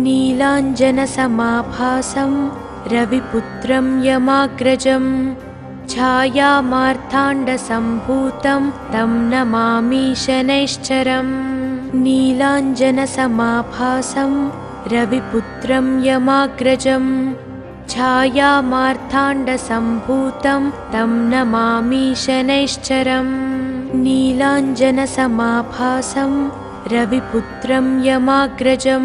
नीलाञ्जनसमाभासं रविपुत्रं यमाग्रजं छायामार्ताण्डसम्भूतं तं नमामि शनैश्चरम्। नीलाञ्जनसमाभासं रविपुत्रं यमाग्रजं छायामार्ताण्डसम्भूतं तं नमामि शनैश्चरम्। नीलाञ्जनसमाभासं रविपुत्रं यमाग्रजं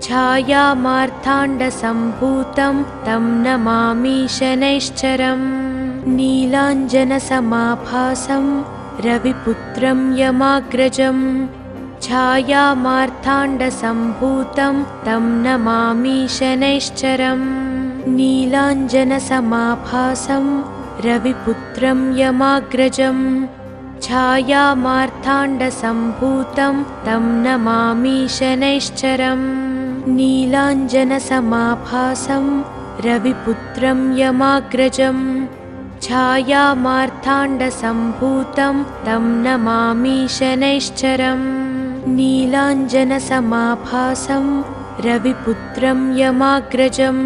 छायामार्ताण्डसम्भूतं तं नमामि शनैश्चरम्। नीलाञ्जनसमाभासं रविपुत्रं यमाग्रजं छायामार्ताण्डसम्भूतं तं नमामि शनैश्चरम्। नीलाञ्जनसमाभासं रविपुत्रं यमाग्रजं छायामार्ताण्डसम्भूतं तं नमामि शनैश्चरम्। नीलाञ्जनसमाभासं रविपुत्रं यमाग्रजं छायामार्ताण्डसम्भूतं तं नमामि शनैश्चरम्। नीलाञ्जनसमाभासं रविपुत्रं यमाग्रजं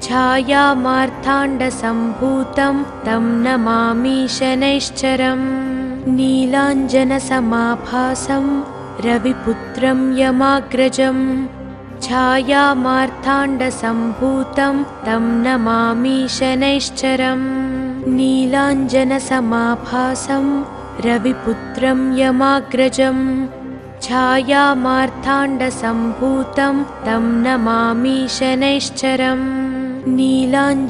छायामार्ताण्डसम्भूतं तं नमामि शनैश्चरम्। नीलाञ्जनसमाभासं रविपुत्रं यमाग्रजं छायामार्ताण्डसम्भूतं तं नमामि शनैश्चरम्। नीलाञ्जनसमाभासं रविपुत्रं यमाग्रजं छायामार्ताण्डसम्भूतं तं नमामि शनैश्चरम्। नीलाञ्जनसमाभासं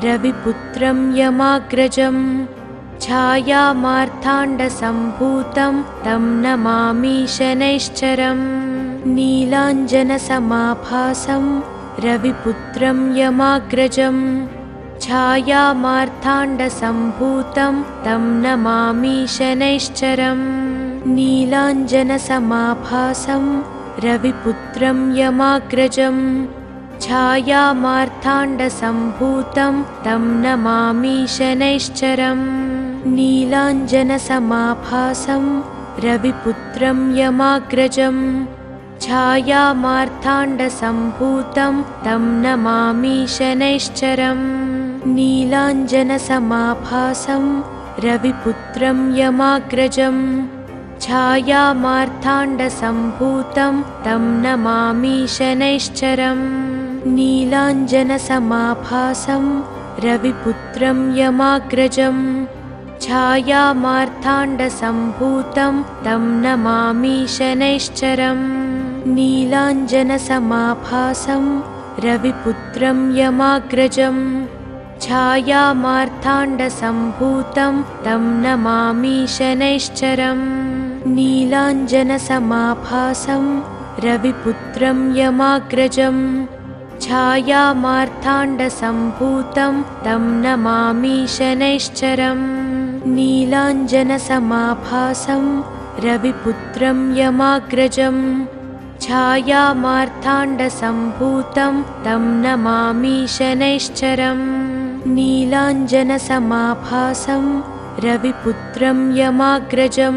रविपुत्रं यमाग्रजं छायामार्ताण्डसम्भूतं तं नमामि शनैश्चरम्। नीलाञ्जनसमाभासं रविपुत्रं यमाग्रजं छायामार्ताण्डसम्भूतं तं नमामि शनैश्चरम्। नीलाञ्जनसमाभासं रविपुत्रं यमाग्रजं छायामार्ताण्डसम्भूतं तं नमामि शनैश्चरम्। नीलाञ्जनसमाभासं रविपुत्रं यमाग्रजं छायामार्ताण्डसम्भूतं तं नमामि शनैश्चरम्। नीलाञ्जनसमाभासं रविपुत्रं यमाग्रजं छायामार्ताण्डसम्भूतं तं नमामि शनैश्चरम्। नीलाञ्जनसमाभासं रविपुत्रं यमाग्रजं छायामार्ताण्डसम्भूतं तं नमामि शनैश्चरम्। नीलाञ्जनसमाभासं रविपुत्रं यमाग्रजं छायामार्ताण्डसम्भूतं तं नमामि शनैश्चरम्। नीलाञ्जनसमाभासं रविपुत्रं यमाग्रजं छायामार्ताण्डसम्भूतं तं नमामि शनैश्चरम्। नीलाञ्जनसमाभासं रविपुत्रं यमाग्रजं छायामार्ताण्डसम्भूतं तं नमामि शनैश्चरम्। नीलाञ्जनसमाभासं रविपुत्रं यमाग्रजं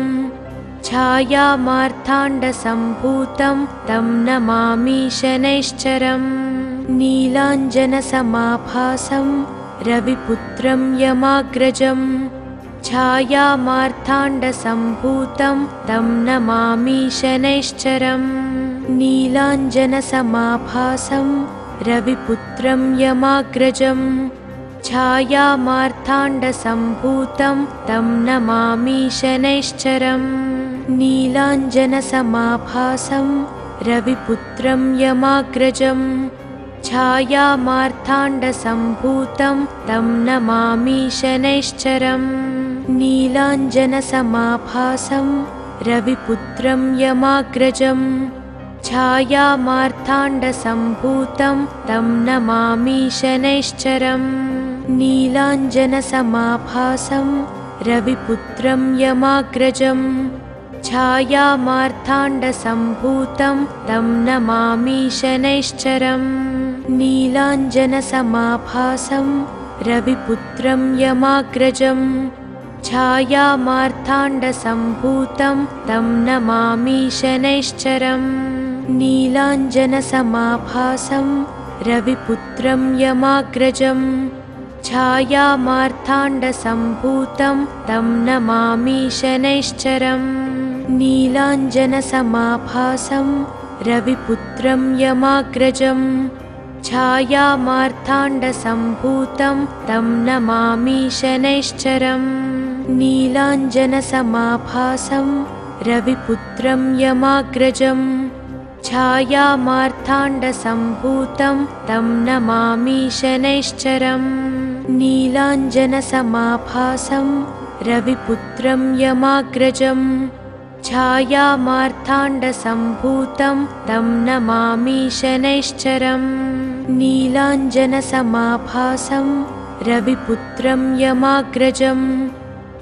छायामार्ताण्डसम्भूतं तं नमामि शनैश्चरम्। नीलाञ्जनसमाभासं रविपुत्रं यमाग्रजं छायामार्ताण्डसम्भूतं तं नमामि शनैश्चरम्। नीलाञ्जनसमाभासं रविपुत्रं यमाग्रजं छायामार्ताण्डसम्भूतं तं नमामि शनैश्चरम्। नीलाञ्जनसमाभासं रविपुत्रं यमाग्रजं छायामार्ताण्डसम्भूतं तं नमामि शनैश्चरम्। नीलाञ्जनसमाभासं रविपुत्रं यमाग्रजं छायामार्ताण्डसम्भूतं तं नमामि शनैश्चरम्। नीलाञ्जनसमाभासं रविपुत्रं यमाग्रजं छायामार्ताण्डसम्भूतं तं नमामि शनैश्चरम्। नीलाञ्जनसमाभासं रविपुत्रं यमाग्रजं छायामार्ताण्डसम्भूतं तं नमामि शनैश्चरम्। नीलाञ्जनसमाभासं रविपुत्रं यमाग्रजं छायामार्ताण्डसम्भूतं तं नमामि शनैश्चरम् नीलाञ्जनसमाभासं रविपुत्रं यमाग्रजं छायामार्ताण्डसम्भूतं तं नमामि शनैश्चरम् नीलाञ्जनसमाभासं रविपुत्रं यमाग्रजं छायामार्ताण्डसम्भूतं तं नमामि शनैश्चरम् नीलाञ्जनसमाभासं रविपुत्रं यमाग्रजं छायामार्ताण्डसम्भूतं तं नमामि शनैश्चरम् नीलाञ्जनसमाभासं रविपुत्रं यमाग्रजं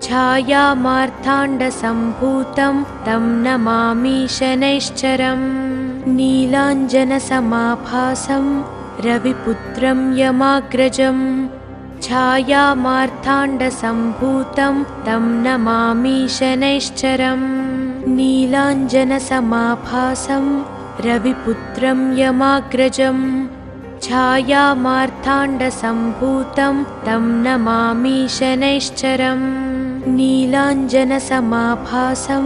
छायामार्ताण्डसम्भूतं तं नमामि शनैश्चरम् नीलाञ्जनसमाभासं रविपुत्रं यमाग्रजं छायामार्ताण्डसम्भूतं तं नमामि शनैश्चरम् नीलाञ्जनसमाभासं रविपुत्रं यमाग्रजं छायामार्ताण्डसम्भूतं तं नमामि शनैश्चरम् नीलाञ्जनसमाभासं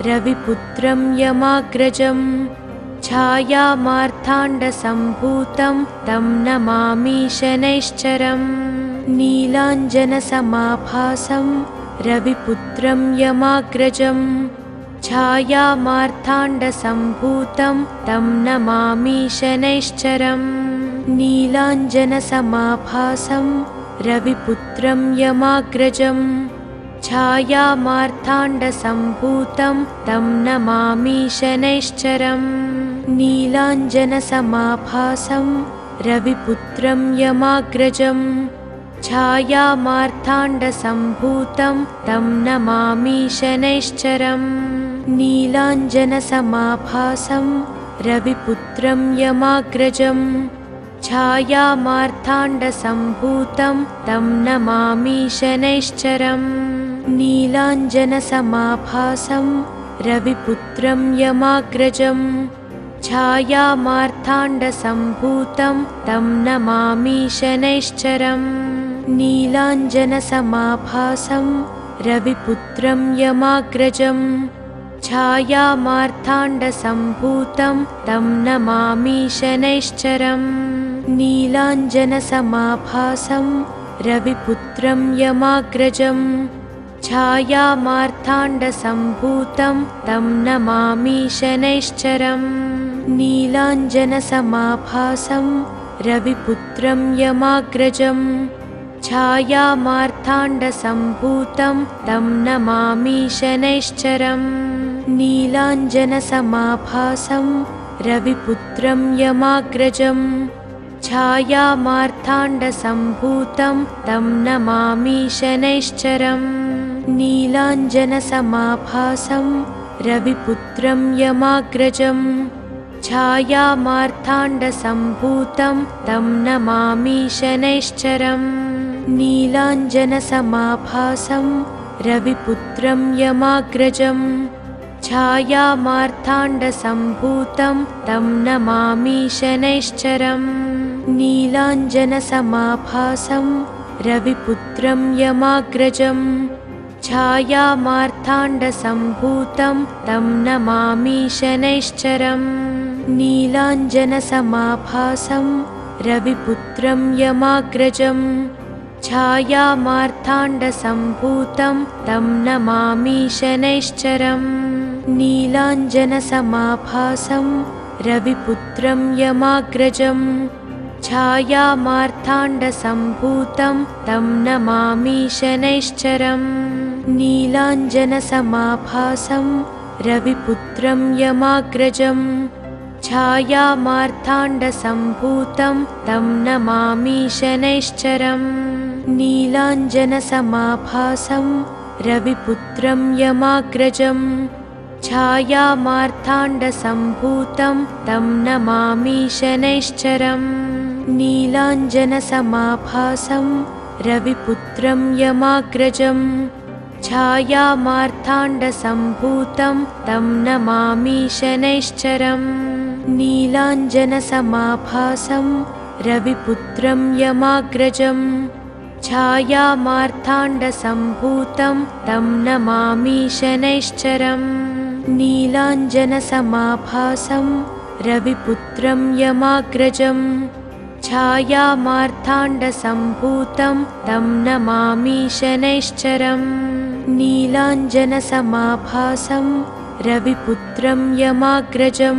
रविपुत्रं यमाग्रजं छायामार्ताण्डसम्भूतं तं नमामि शनैश्चरम् नीलाञ्जनसमाभासं रविपुत्रं यमाग्रजं छायामार्ताण्डसम्भूतं तं नमामि शनैश्चरम् नीलाञ्जनसमाभासं रविपुत्रं यमाग्रजं छायामार्ताण्डसम्भूतं तं नमामि शनैश्चरम् नीलाञ्जनसमाभासं रविपुत्रं यमाग्रजं छायामार्ताण्डसम्भूतं तं नमामि शनैश्चरम् नीलाञ्जनसमाभासं रविपुत्रं यमाग्रजं छायामार्ताण्डसम्भूतं तं नमामि शनैश्चरम् नीलाञ्जनसमाभासं रविपुत्रं यमाग्रजं छायामार्ताण्डसम्भूतं तं नमामि शनैश्चरम् नीलाञ्जनसमाभासं रविपुत्रं यमाग्रजं छायामार्ताण्डसम्भूतं तं नमामि शनैश्चरम् नीलाञ्जनसमाभासं रविपुत्रं यमाग्रजं छायामार्ताण्डसम्भूतं तं नमामि शनैश्चरम् नीलाञ्जनसमाभासं रविपुत्रं यमाग्रजं छायामार्ताण्डसम्भूतं तं नमामि शनैश्चरम् नीलाञ्जनसमाभासं रविपुत्रं यमाग्रजं छायामार्ताण्डसम्भूतं तं नमामि शनैश्चरम् नीलाञ्जनसमाभासं रविपुत्रं यमाग्रजं छायामार्ताण्डसम्भूतं तं नमामि शनैश्चरम् नीलाञ्जनसमाभासं रविपुत्रं यमाग्रजं छायामार्ताण्डसम्भूतं तं नमामि शनैश्चरम् नीलाञ्जनसमाभासं रविपुत्रं यमाग्रजं छायामार्ताण्डसम्भूतं तं नमामि शनैश्चरम् नीलाञ्जनसमाभासं रविपुत्रं यमाग्रजं छायामार्ताण्डसम्भूतं तं नमामि शनैश्चरम् नीलाञ्जनसमाभासं रविपुत्रं यमाग्रजं छायामार्ताण्डसम्भूतं तं नमामि शनैश्चरम् नीलाञ्जनसमाभासं रविपुत्रं यमाग्रजं छायामार्ताण्डसम्भूतं तं नमामि शनैश्चरम् नीलाञ्जनसमाभासं रविपुत्रं यमाग्रजं छायामार्ताण्डसम्भूतं तं नमामि शनैश्चरम् नीलाञ्जनसमाभासं रविपुत्रं यमाग्रजं छायामार्ताण्डसम्भूतं तं नमामि शनैश्चरम् नीलाञ्जनसमाभासं रविपुत्रं यमाग्रजं छायामार्ताण्डसम्भूतं तं नमामि शनैश्चरम् नीलाञ्जनसमाभासं रविपुत्रं यमाग्रजं छायामार्ताण्डसम्भूतं तं नमामि शनैश्चरम् नीलाञ्जनसमाभासं रविपुत्रं यमाग्रजं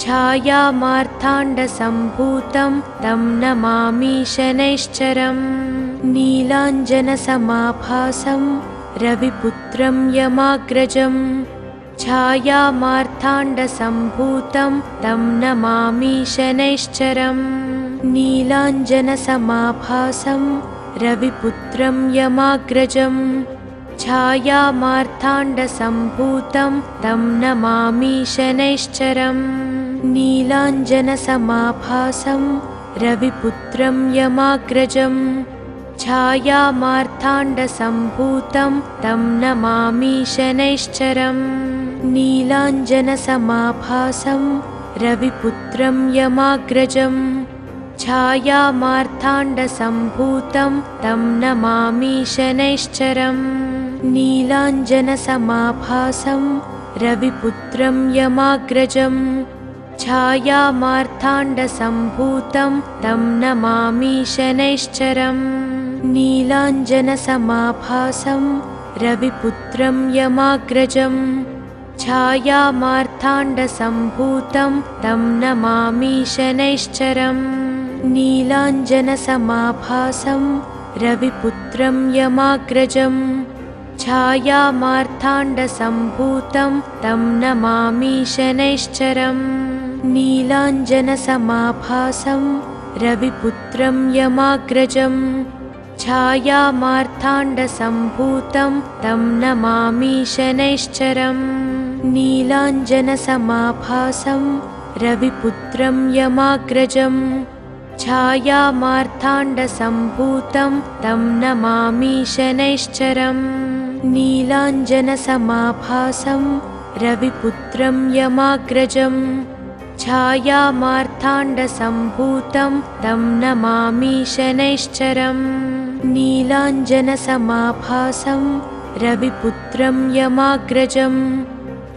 छायामार्ताण्डसम्भूतं तं नमामि शनैश्चरम् नीलाञ्जनसमाभासं रविपुत्रं यमाग्रजं छायामार्ताण्डसम्भूतं तं नमामि शनैश्चरम् नीलाञ्जनसमाभासं रविपुत्रं यमाग्रजं छायामार्ताण्डसम्भूतं तं नमामि शनैश्चरम् नीलाञ्जनसमाभासं रविपुत्रं यमाग्रजं छायामार्ताण्डसम्भूतं तं नमामि शनैश्चरम् नीलाञ्जनसमाभासं रविपुत्रं यमाग्रजं छायामार्ताण्डसम्भूतं तं नमामि शनैश्चरम् नीलाञ्जनसमाभासं रविपुत्रं यमाग्रजं छायामार्ताण्डसम्भूतं तं नमामि शनैश्चरम् नीलाञ्जनसमाभासं रविपुत्रं यमाग्रजं छायामार्ताण्डसम्भूतं तं नमामि शनैश्चरम् नीलाञ्जनसमाभासं रविपुत्रं यमाग्रजं छायामार्ताण्डसम्भूतं तं नमामि शनैश्चरम् नीलाञ्जनसमाभासं रविपुत्रं यमाग्रजं छायामार्ताण्डसम्भूतं तं नमामि शनैश्चरम् नीलाञ्जनसमाभासं रविपुत्रं यमाग्रजं छायामार्ताण्डसम्भूतं तं नमामि शनैश्चरम् नीलाञ्जनसमाभासं रविपुत्रं यमाग्रजं छायामार्ताण्डसम्भूतं तं नमामि शनैश्चरम् नीलाञ्जनसमाभासं रविपुत्रं यमाग्रजं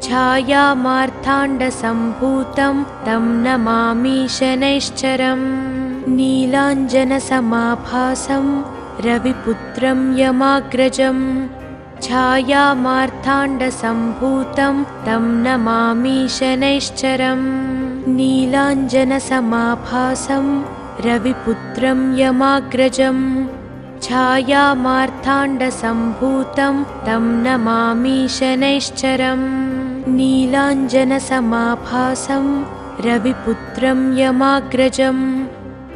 छायामार्ताण्डसम्भूतं तं नमामि शनैश्चरम् नीलाञ्जनसमाभासं रविपुत्रं यमाग्रजं छायामार्ताण्डसम्भूतं तं नमामि शनैश्चरम् नीलाञ्जनसमाभासं रविपुत्रं यमाग्रजं छायामार्ताण्डसम्भूतं तं नमामि शनैश्चरम् नीलाञ्जनसमाभासं रविपुत्रं यमाग्रजं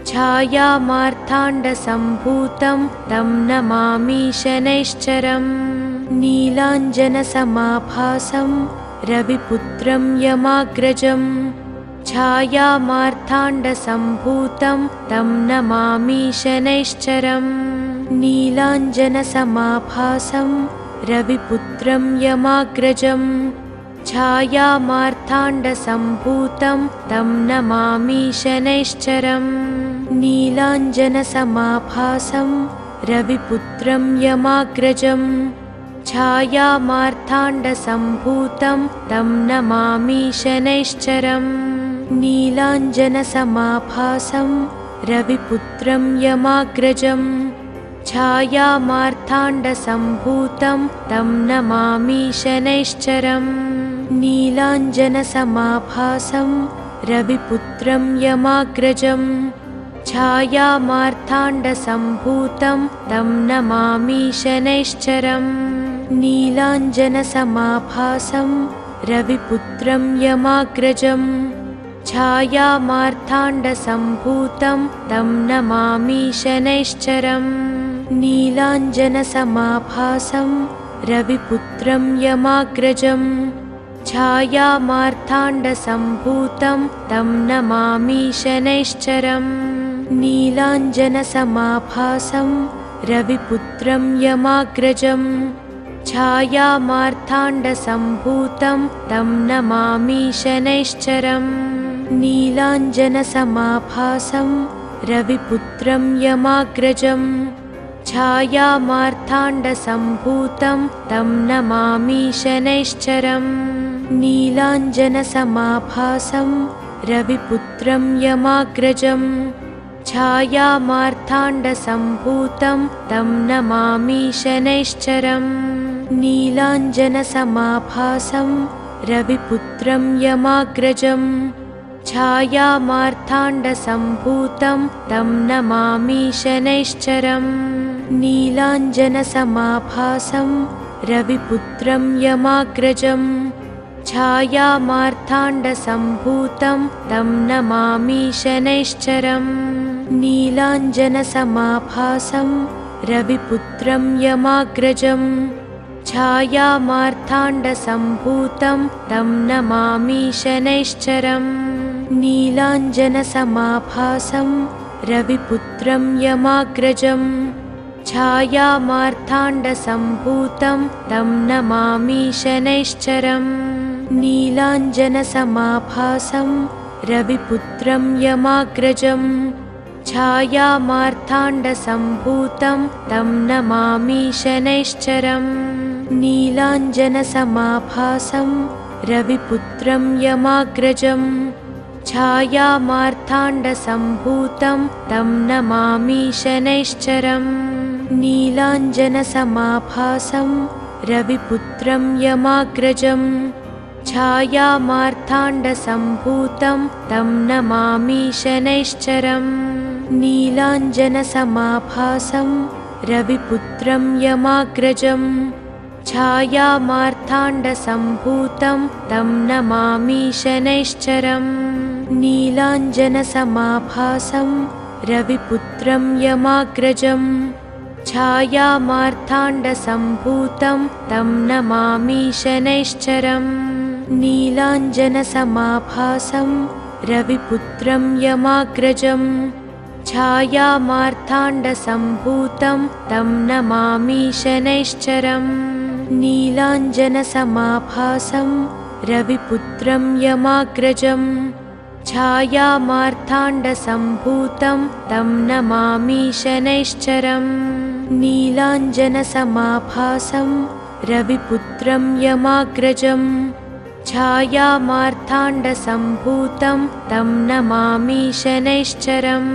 छायामार्ताण्डसम्भूतं तं नमामि शनैश्चरम् नीलाञ्जनसमाभासं रविपुत्रं यमाग्रजं छायामार्ताण्डसम्भूतं तं नमामि शनैश्चरम् नीलाञ्जनसमाभासं रविपुत्रं यमाग्रजं छायामार्ताण्डसम्भूतं तं नमामि शनैश्चरम् नीलाञ्जनसमाभासं रविपुत्रं यमाग्रजं छायामार्ताण्डसम्भूतं तं नमामि शनैश्चरम् नीलाञ्जनसमाभासं रविपुत्रं यमाग्रजं छायामार्ताण्डसम्भूतं तं नमामि शनैश्चरम् नीलाञ्जनसमाभासं रविपुत्रं यमाग्रजं छायामार्ताण्डसम्भूतं तं नमामि शनैश्चरम् नीलाञ्जनसमाभासं रविपुत्रं यमाग्रजं छायामार्ताण्डसम्भूतं तं नमामि शनैश्चरम् नीलाञ्जनसमाभासं रविपुत्रं यमाग्रजं छायामार्ताण्डसम्भूतं तं नमामि शनैश्चरम् नीलाञ्जनसमाभासं रविपुत्रं यमाग्रजं छायामार्ताण्डसम्भूतं तं नमामि शनैश्चरम् नीलाञ्जनसमाभासं रविपुत्रं यमाग्रजं छायामार्ताण्डसम्भूतं तं नमामि शनैश्चरम् नीलाञ्जनसमाभासं रविपुत्रं यमाग्रजं छायामार्ताण्डसम्भूतं तं नमामि शनैश्चरम् नीलाञ्जनसमाभासं रविपुत्रं यमाग्रजं छायामार्ताण्डसम्भूतं तं नमामि शनैश्चरम् नीलाञ्जनसमाभासं रविपुत्रं यमाग्रजं छायामार्ताण्डसम्भूतं तं नमामि शनैश्चरम् नीलाञ्जनसमाभासं रविपुत्रं यमाग्रजं छायामार्ताण्डसम्भूतं तं नमामि शनैश्चरम् नीलाञ्जनसमाभासं रविपुत्रं यमाग्रजं छायामार्ताण्डसम्भूतं तं नमामि शनैश्चरम् नीलाञ्जनसमाभासं रविपुत्रं यमाग्रजं छायामार्ताण्डसम्भूतं तं नमामि शनैश्चरम् नीलाञ्जनसमाभासं रविपुत्रं यमाग्रजं छायामार्ताण्डसम्भूतं तं नमामि शनैश्चरम् नीलाञ्जनसमाभासं रविपुत्रं यमाग्रजं छायामार्ताण्डसम्भूतं तं नमामि शनैश्चरम् नीलाञ्जनसमाभासं रविपुत्रं यमाग्रजं छायामार्ताण्डसम्भूतं तं नमामि शनैश्चरम् नीलाञ्जनसमाभासं रविपुत्रं यमाग्रजं छायामार्ताण्डसम्भूतं तं नमामि शनैश्चरम् नीलाञ्जनसमाभासं रविपुत्रं यमाग्रजं छायामार्ताण्डसम्भूतं तं नमामि शनैश्चरम् नीलाञ्जनसमाभासं रविपुत्रं यमाग्रजं छायामार्ताण्डसम्भूतं तं नमामि शनैश्चरम् नीलाञ्जनसमाभासं रविपुत्रं यमाग्रजं छायामार्ताण्डसम्भूतं तं नमामि शनैश्चरम्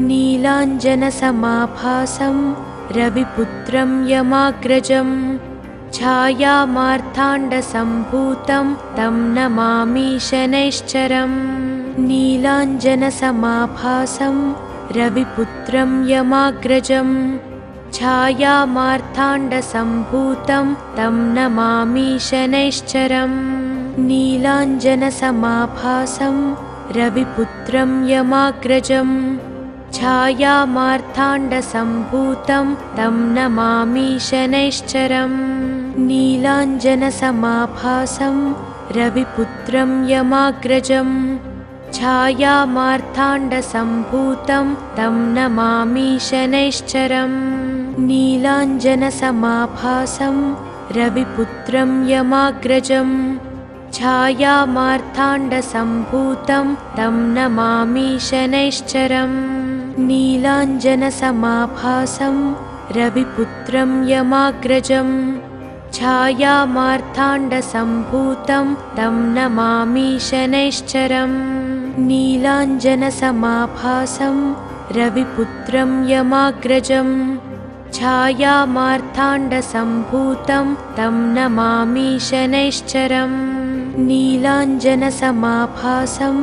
नीलाञ्जनसमाभासं रविपुत्रं यमाग्रजं छायामार्ताण्डसम्भूतं तं नमामि शनैश्चरम् नीलाञ्जनसमाभासं रविपुत्रं यमाग्रजं छायामार्ताण्डसम्भूतं तं नमामि शनैश्चरम् नीलाञ्जनसमाभासं रविपुत्रं यमाग्रजं छायामार्ताण्डसम्भूतं तं नमामि शनैश्चरम् नीलाञ्जनसमाभासं रविपुत्रं यमाग्रजं छायामार्ताण्डसम्भूतं तं नमामि शनैश्चरम् नीलाञ्जनसमाभासं रविपुत्रं यमाग्रजं छायामार्ताण्डसम्भूतं तं नमामि शनैश्चरम् नीलाञ्जनसमाभासं रविपुत्रं यमाग्रजं छायामार्ताण्डसम्भूतं तं नमामि शनैश्चरम् नीलाञ्जनसमाभासं रविपुत्रं यमाग्रजं छायामार्ताण्डसम्भूतं तं नमामि शनैश्चरम् नीलाञ्जनसमाभासं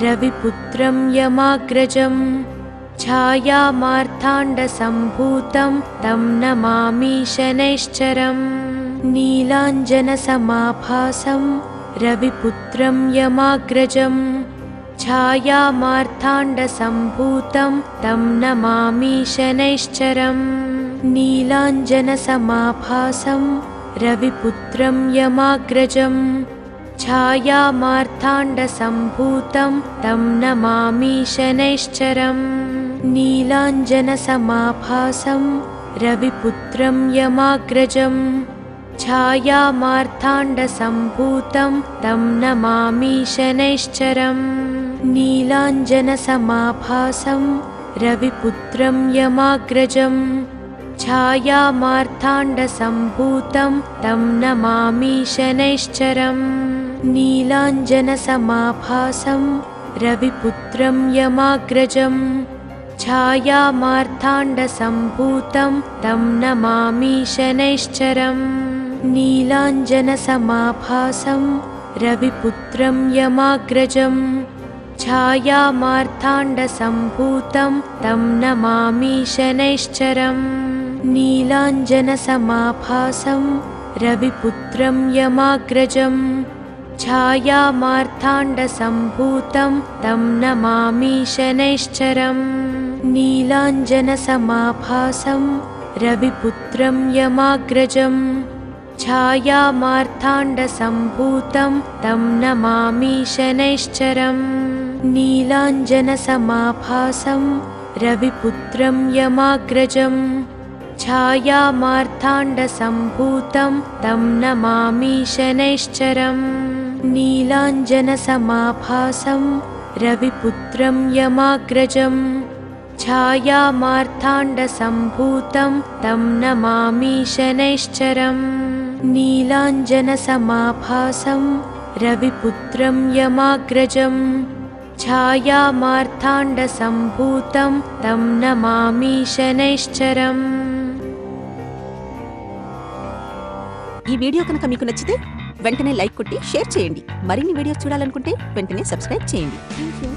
रविपुत्रं यमाग्रजं छायामार्ताण्डसम्भूतं तं नमामि शनैश्चरम् नीलाञ्जनसमाभासं रविपुत्रं यमाग्रजं छायामार्ताण्डसम्भूतं तं नमामि शनैश्चरम् नीलाञ्जनसमाभासं रविपुत्रं यमाग्रजं छायामार्ताण्डसम्भूतं तं नमामि शनैश्चरम् नीलाञ्जनसमाभासं रविपुत्रं यमाग्रजं छायामार्ताण्डसम्भूतं तं नमामि शनैश्चरम् नीलाञ्जनसमाभासं रविपुत्रं यमाग्रजं छायामार्ताण्डसम्भूतं तं नमामि शनैश्चरम् नीलाञ्जनसमाभासं रविपुत्रं यमाग्रजं छायामार्ताण्डसम्भूतं तं नमामि शनैश्चरम् नीलाञ्जनसमाभासं रविपुत्रं यमाग्रजं छायामार्ताण्डसम्भूतं तं नमामि शनैश्चरम् नीलाञ्जनसमाभासं रविपुत्रं यमाग्रजं छायामार्ताण्डसम्भूतं तं नमामि शनैश्चरम् नीलाञ्जनसमाभासं रविपुत्रं यमाग्रजं छायामार्ताण्डसम्भूतं तं नमामि शनैश्चरम् नीलाञ्जनसमाभासं रविपुत्रं यमाग्रजं छायामार्ताण्डसम्भूतं तं नमामि शनैश्चरम् नीलाञ्जनसमाभासं रविपुत्रं यमाग्रजं छायामार्ताण्डसम्भूतं तं नमामि शनैश्चरम् नीलाञ्जनसमाभासं रविपुत्रं यमाग्रजं छायामार्ताण्डसम्भूतं तं नमामि शनैश्चरम्। ఈ వీడియో కనుక మీకు నచ్చితే వెంటనే లైక్ కొట్టి షేర్ చేయండి. మరిన్ని వీడియోస్ చూడాలనుకుంటే వెంటనే సబ్స్క్రైబ్ చేయండి. థాంక్యూ.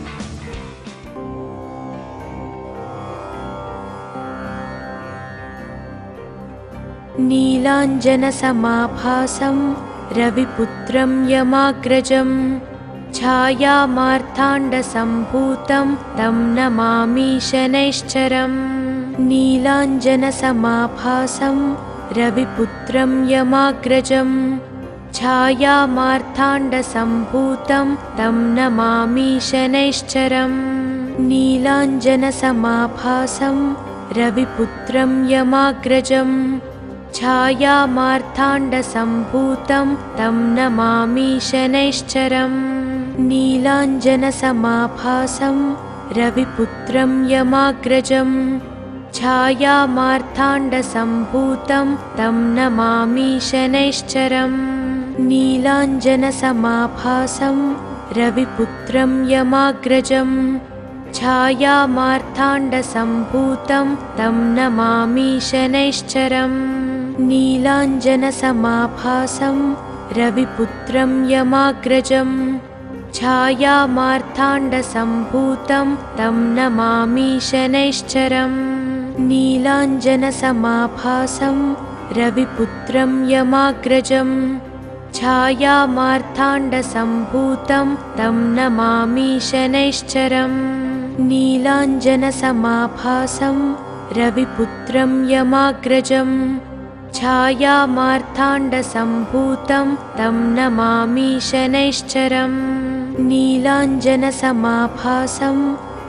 नीलाञ्जनसमाभासं रविपुत्रं यमाग्रजं छायामार्ताण्डसम्भूतं तं नमामि शनैश्चरम् नीलाञ्जनसमाभासं रविपुत्रं यमाग्रजं छायामार्ताण्डसम्भूतं तं नमामि शनैश्चरम् नीलाञ्जनसमाभासं रविपुत्रं यमाग्रजं छायामार्ताण्डसम्भूतं तं नमामि शनैश्चरम् नीलाञ्जनसमाभासं रविपुत्रं यमाग्रजं छायामार्ताण्डसम्भूतं तं नमामि शनैश्चरम् नीलाञ्जनसमाभासं रविपुत्रं यमाग्रजं छायामार्ताण्डसम्भूतं तं नमामि शनैश्चरम् नीलाञ्जनसमाभासं रविपुत्रं यमाग्रजं छायामार्ताण्डसम्भूतं तं नमामि शनैश्चरम् नीलाञ्जनसमाभासं रविपुत्रं यमाग्रजं छायामार्ताण्डसम्भूतं तं नमामि शनैश्चरम् नीलाञ्जनसमाभासं रविपुत्रं यमाग्रजं छायामार्ताण्डसम्भूतं तं नमामि शनैश्चरम् नीलाञ्जनसमाभासं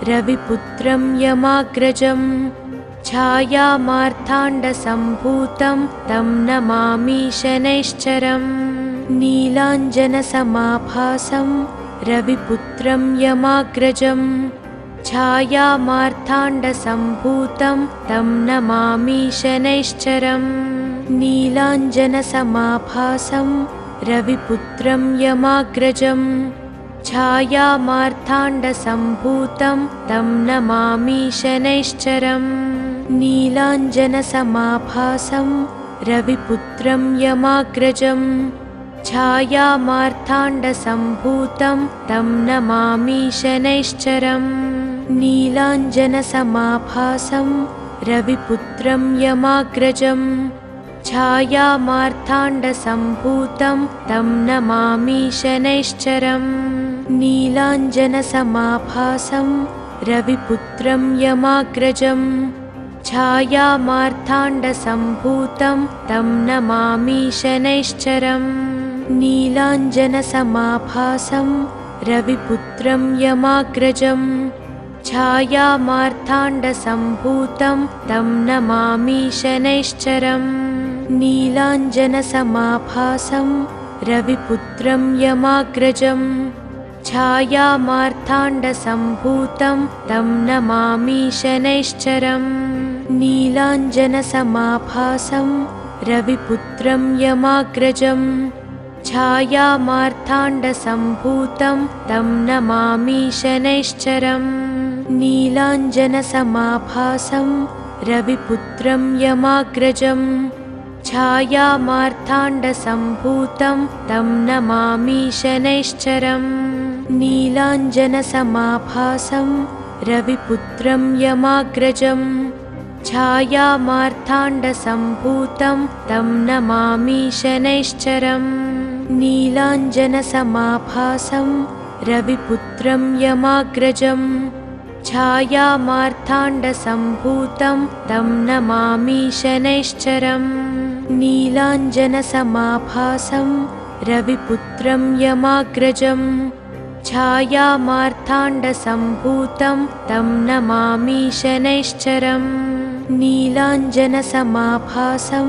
रविपुत्रं यमाग्रजं छायामार्ताण्डसम्भूतं तं नमामि शनैश्चरम् नीलाञ्जनसमाभासं रविपुत्रं यमाग्रजं छायामार्ताण्डसम्भूतं तं नमामि शनैश्चरम् नीलाञ्जनसमाभासं रविपुत्रं यमाग्रजं छायामार्ताण्डसम्भूतं तं नमामि शनैश्चरम् नीलाञ्जनसमाभासं रविपुत्रं यमाग्रजं छायामार्ताण्डसम्भूतं तं नमामि शनैश्चरम् नीलाञ्जनसमाभासं रविपुत्रं यमाग्रजं छायामार्ताण्डसम्भूतं तं नमामि शनैश्चरम् नीलाञ्जनसमाभासं रविपुत्रं यमाग्रजं छायामार्ताण्डसम्भूतं तं नमामि शनैश्चरम् नीलाञ्जनसमाभासं रविपुत्रं यमाग्रजं छायामार्ताण्डसम्भूतं तं नमामि शनैश्चरम् नीलाञ्जनसमाभासं रविपुत्रं यमाग्रजं छायामार्ताण्डसम्भूतं तं नमामि शनैश्चरम् नीलाञ्जनसमाभासं रविपुत्रं यमाग्रजम् छायामार्ताण्डसम्भूतं तं नमामि शनैश्चरम् नीलाञ्जनसमाभासं रविपुत्रं यमाग्रजम् छायामार्ताण्डसम्भूतं तं नमामि शनैश्चरम् नीलाञ्जनसमाभासं रविपुत्रं यमाग्रजम् छायामार्ताण्डसम्भूतं तं नमामि शनैश्चरम् नीलाञ्जनसमाभासं रविपुत्रं यमाग्रजम् छायामार्ताण्डसम्भूतं तं नमामि शनैश्चरम् नीलाञ्जनसमाभासं रविपुत्रं यमाग्रजम् छायामार्ताण्डसम्भूतं तं नमामि शनैश्चरम् नीलाञ्जनसमाभासं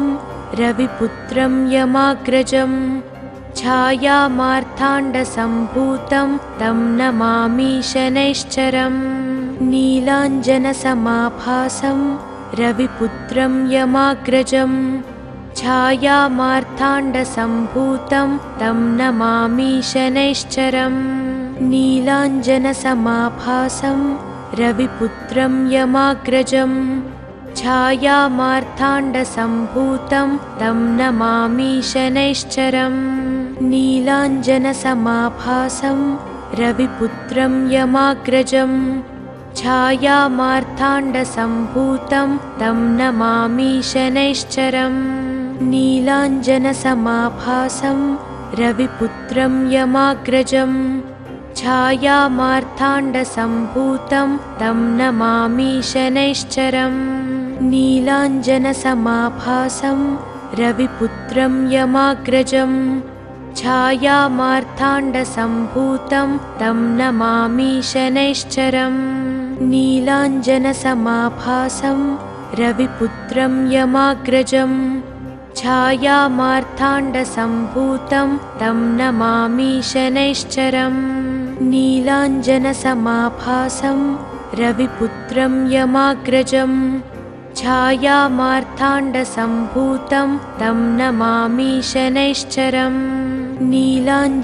रविपुत्रं यमाग्रजम् छायामार्ताण्डसम्भूतं तं नमामि शनैश्चरम् नीलाञ्जनसमाभासं रविपुत्रं यमाग्रजम् छायामार्ताण्डसम्भूतं तं नमामि शनैश्चरम् नीलाञ्जनसमाभासं रविपुत्रं यमाग्रजम् छायामार्ताण्डसम्भूतं तं नमामि शनैश्चरम् नीलाञ्जनसमाभासं रविपुत्रं यमाग्रजम् छायामार्ताण्डसम्भूतं तं नमामि शनैश्चरम् नीलाञ्जनसमाभासं रविपुत्रं यमाग्रजम् छायामार्ताण्डसम्भूतं तं नमामि शनैश्चरम् नीलाञ्जनसमाभासं रविपुत्रं यमाग्रजम् छायामार्ताण्डसम्भूतं तं नमामि शनैश्चरम् नीलाञ्जनसमाभासं रविपुत्रं यमाग्रजम् छायामार्ताण्डसम्भूतं तं नमामि शनैश्चरम् नीलाञ्जनसमाभासं रविपुत्रं यमाग्रजम् छायामार्ताण्डसम्भूतं तं नमामि शनैश्चरम् नीलाञ्जनसमाभासं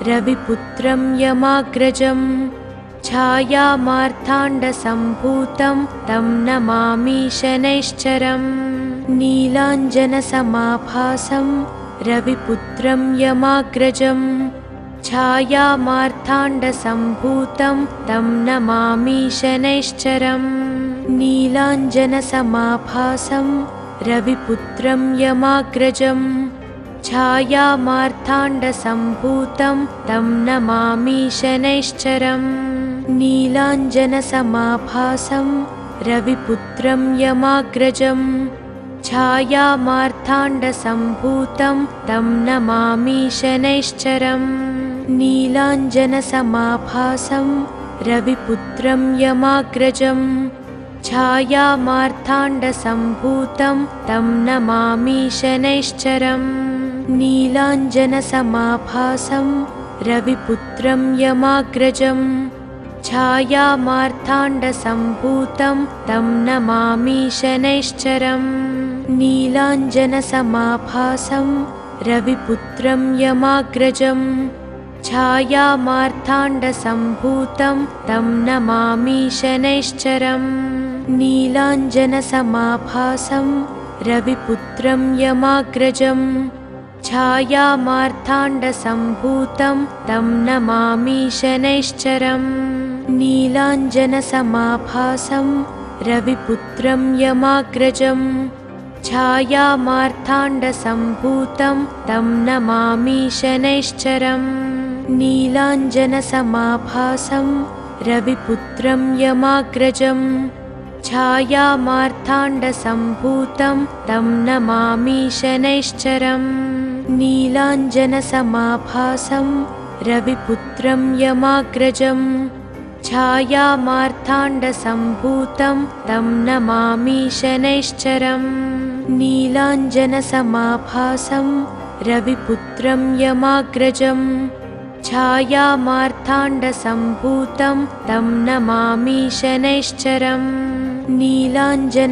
रविपुत्रं यमाग्रजम् छायामार्ताण्डसम्भूतं तं नमामि शनैश्चरम् नीलाञ्जनसमाभासं रविपुत्रं यमाग्रजम् छायामार्ताण्डसम्भूतं तं नमामि शनैश्चरम् नीलाञ्जनसमाभासं रविपुत्रं यमाग्रजम् छायामार्ताण्डसम्भूतं तं नमामि शनैश्चरम् नीलाञ्जनसमाभासं रविपुत्रं यमाग्रजम् छायामार्ताण्डसम्भूतं तं नमामि शनैश्चरम् नीलाञ्जनसमाभासं रविपुत्रं यमाग्रजम् छायामार्ताण्डसम्भूतं तं नमामि शनैश्चरम् नीलाञ्जनसमाभासं रविपुत्रं यमाग्रजम् छायामार्ताण्डसम्भूतं तं नमामि शनैश्चरम् नीलाञ्जनसमाभासं रविपुत्रं यमाग्रजम् छायामार्ताण्डसम्भूतं तं नमामि शनैश्चरम् नीलाञ्जनसमाभासं रविपुत्रं यमाग्रजम् छायामार्ताण्डसम्भूतं तं नमामि शनैश्चरम् नीलाञ्जनसमाभासं रविपुत्रं यमाग्रजम् छायामार्ताण्डसम्भूतं तं नमामि शनैश्चरम् नीलाञ्जनसमाभासं रविपुत्रं यमाग्रजम् छायामार्ताण्डसम्भूतं तं नमामि शनैश्चरम् नीलाञ्जनसमाभासं रविपुत्रं यमाग्रजम् छायामार्ताण्डसम्भूतं तं नमामि शनैश्चरम् नीलाञ्जनसमाभासं रविपुत्रं यमाग्रजम् छायामार्ताण्डसम्भूतं तं नमामि शनैश्चरम् नीलाञ्जन